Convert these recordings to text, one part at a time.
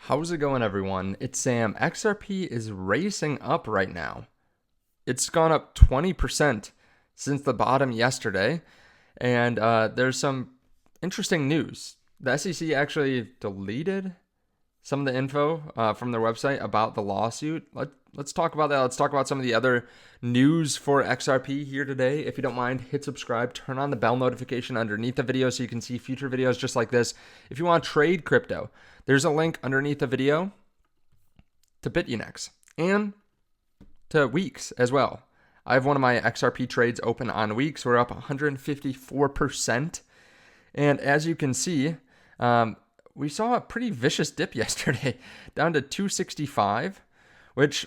How's it going, everyone? It's Sam. XRP is racing up right now. It's gone up 20% since the bottom yesterday, and there's some interesting news. The SEC actually deleted some of the info from their website about the lawsuit. Let's talk about that. Let's talk about some of the other news for XRP here today. If you don't mind, hit subscribe, turn on the bell notification underneath the video so you can see future videos just like this. If you want to trade crypto, there's a link underneath the video to BitUnex and to Weeks as well. I have one of my XRP trades open on Weeks. We're up 154%. And as you can see, we saw a pretty vicious dip yesterday down to 265, which,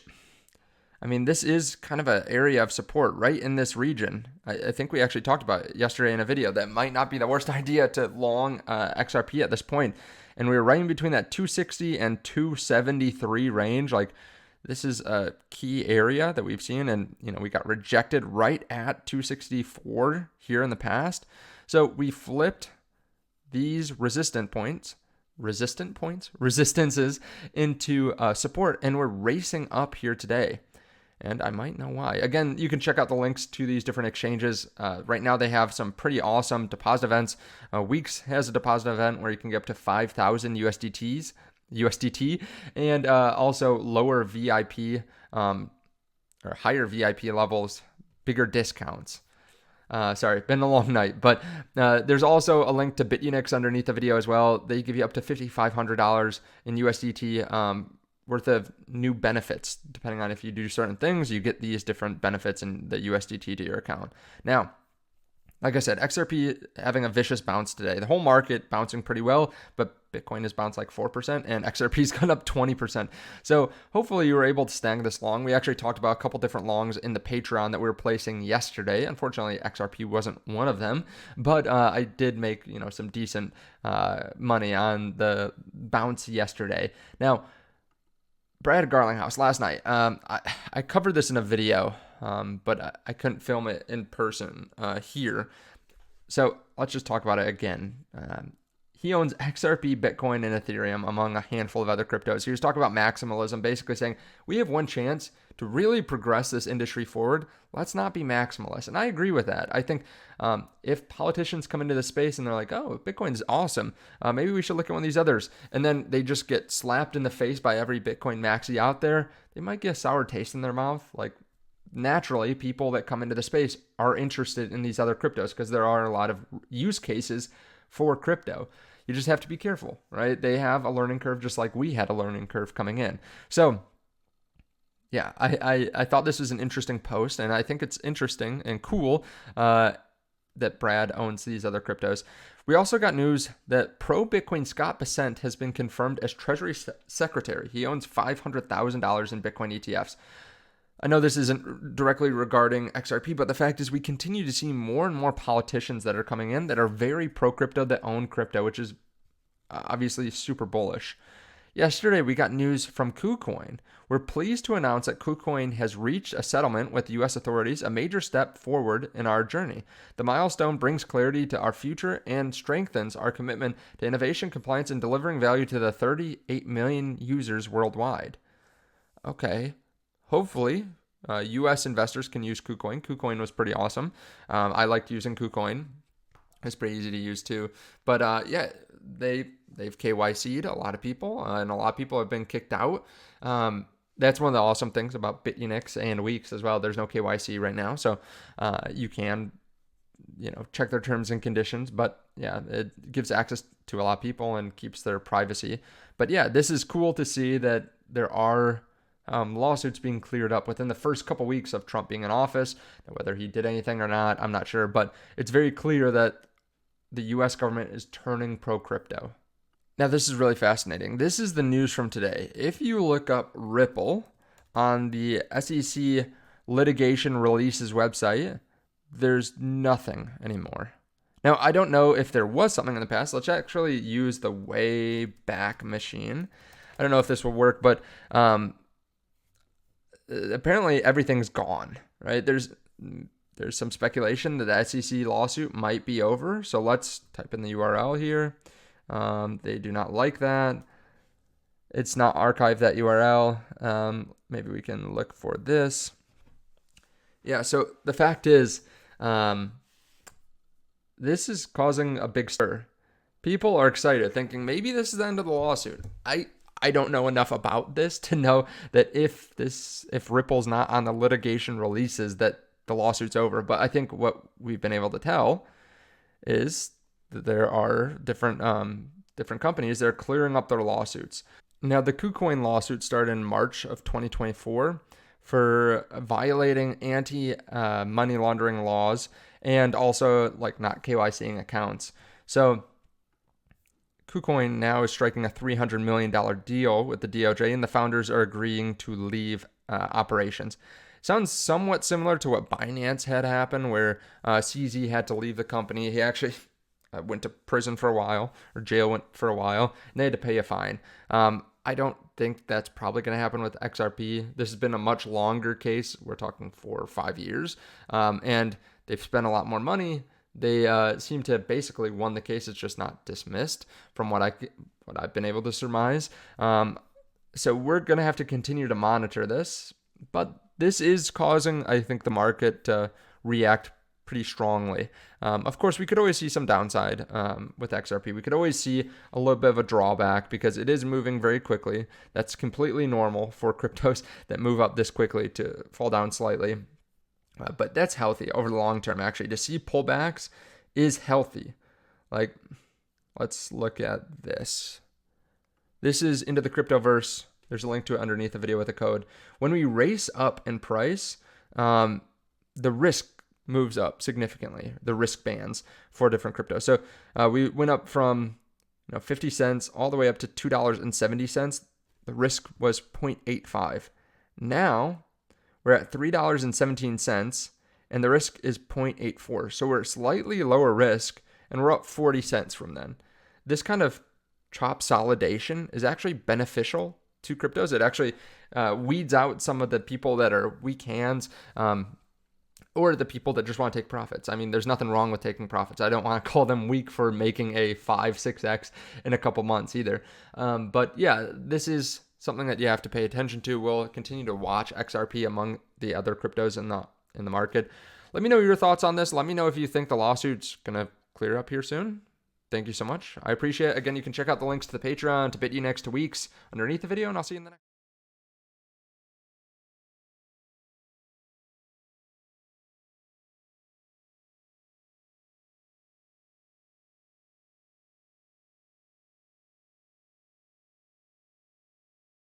I mean, this is kind of an area of support right in this region. I think we actually talked about it yesterday in a video. That might not be the worst idea to long XRP at this point. And we were right in between that 260 and 273 range. Like, this is a key area that we've seen. And, we got rejected right at 264 here in the past. So we flipped these resistances into support, and we're racing up here today. And I might know why. Again, you can check out the links to these different exchanges. Right now, they have some pretty awesome deposit events. Weeks has a deposit event where you can get up to 5,000 USDT, and also lower VIP or higher VIP levels, bigger discounts. Sorry, been a long night, but there's also a link to BitUnex underneath the video as well. They give you up to $5,500 in USDT worth of new benefits. Depending on if you do certain things, you get these different benefits in the USDT to your account. Now, like I said, XRP having a vicious bounce today. The whole market bouncing pretty well, but Bitcoin has bounced like 4% and XRP's gone up 20%. So hopefully you were able to snag this long. We actually talked about a couple different longs in the Patreon that we were placing yesterday. Unfortunately, XRP wasn't one of them, but I did make some decent money on the bounce yesterday. Now, Brad Garlinghouse last night, I covered this in a video, but I couldn't film it in person here. So let's just talk about it again. He owns XRP, Bitcoin, and Ethereum among a handful of other cryptos. He was talking about maximalism, basically saying we have one chance to really progress this industry forward. Let's not be maximalist. And I agree with that. I think if politicians come into the space and they're like, oh, Bitcoin is awesome, maybe we should look at one of these others. And then they just get slapped in the face by every Bitcoin maxi out there. They might get a sour taste in their mouth. Like, naturally, people that come into the space are interested in these other cryptos because there are a lot of use cases for crypto. You just have to be careful, right? They have a learning curve just like we had a learning curve coming in. So yeah, I thought this was an interesting post, and I think it's interesting and cool that Brad owns these other cryptos. We also got news that pro-Bitcoin Scott Bessent has been confirmed as Treasury Secretary. He owns $500,000 in Bitcoin ETFs. I know this isn't directly regarding XRP, but the fact is we continue to see more and more politicians that are coming in that are very pro-crypto, that own crypto, which is obviously super bullish. Yesterday, we got news from KuCoin. We're pleased to announce that KuCoin has reached a settlement with U.S. authorities, a major step forward in our journey. The milestone brings clarity to our future and strengthens our commitment to innovation, compliance, and delivering value to the 38 million users worldwide. Okay. Hopefully, U.S. investors can use KuCoin. KuCoin was pretty awesome. I liked using KuCoin. It's pretty easy to use too. But yeah, they've KYC'd a lot of people, and a lot of people have been kicked out. That's one of the awesome things about BitUnex and Weeks as well. There's no KYC right now, so you can check their terms and conditions. But yeah, it gives access to a lot of people and keeps their privacy. But yeah, this is cool to see that there are lawsuits being cleared up within the first couple weeks of Trump being in office. Now, whether he did anything or not, I'm not sure, but it's very clear that the U.S. government is turning pro-crypto. Now, this is really fascinating. This is the news from today. If you look up Ripple on the SEC litigation releases website, there's nothing anymore. Now, I don't know if there was something in the past. Let's actually use the Wayback Machine. I don't know if this will work, but apparently everything's gone, right? There's some speculation that the SEC lawsuit might be over. So let's type in the URL here. They do not like that. it's not archived that URL. Maybe we can look for this. Yeah, so the fact is, this is causing a big stir. People are excited, thinking maybe this is the end of the lawsuit. I don't know enough about this to know that if Ripple's not on the litigation releases, that the lawsuit's over. But I think what we've been able to tell is that there are different companies that are clearing up their lawsuits. Now, the KuCoin lawsuit started in March of 2024 for violating anti-money laundering laws and also like not KYCing accounts. So KuCoin now is striking a $300 million deal with the DOJ, and the founders are agreeing to leave operations. Sounds somewhat similar to what Binance had happen, where CZ had to leave the company. He actually went to prison for a while, or jail for a while, and they had to pay a fine. I don't think that's probably going to happen with XRP. This has been a much longer case. We're talking 4 or 5 years, and they've spent a lot more money. They seem to have basically won the case. It's just not dismissed, from what I've been able to surmise. So we're going to have to continue to monitor this, but this is causing, I think, the market to react pretty strongly. Of course, we could always see some downside with XRP. We could always see a little bit of a drawback because it is moving very quickly. That's completely normal for cryptos that move up this quickly to fall down slightly. But that's healthy over the long term, actually. To see pullbacks is healthy. Like, let's look at this. This is into the Cryptoverse. There's a link to it underneath the video with a code. When we race up in price, the risk moves up significantly, the risk bands for different cryptos. So we went up from 50 cents all the way up to $2.70. The risk was 0.85. Now, we're at $3.17, and the risk is 0.84. So we're slightly lower risk, and we're up 40 cents from then. This kind of chop solidation is actually beneficial to cryptos. It actually weeds out some of the people that are weak hands, or the people that just want to take profits. I mean, there's nothing wrong with taking profits. I don't want to call them weak for making a 5-6x in a couple months either. But yeah, this is something that you have to pay attention to. We'll continue to watch XRP among the other cryptos in the market. Let me know your thoughts on this. Let me know if you think the lawsuit's going to clear up here soon. Thank you so much. I appreciate it. Again, you can check out the links to the Patreon, to BitUnex, to Weeks underneath the video, and I'll see you in the next.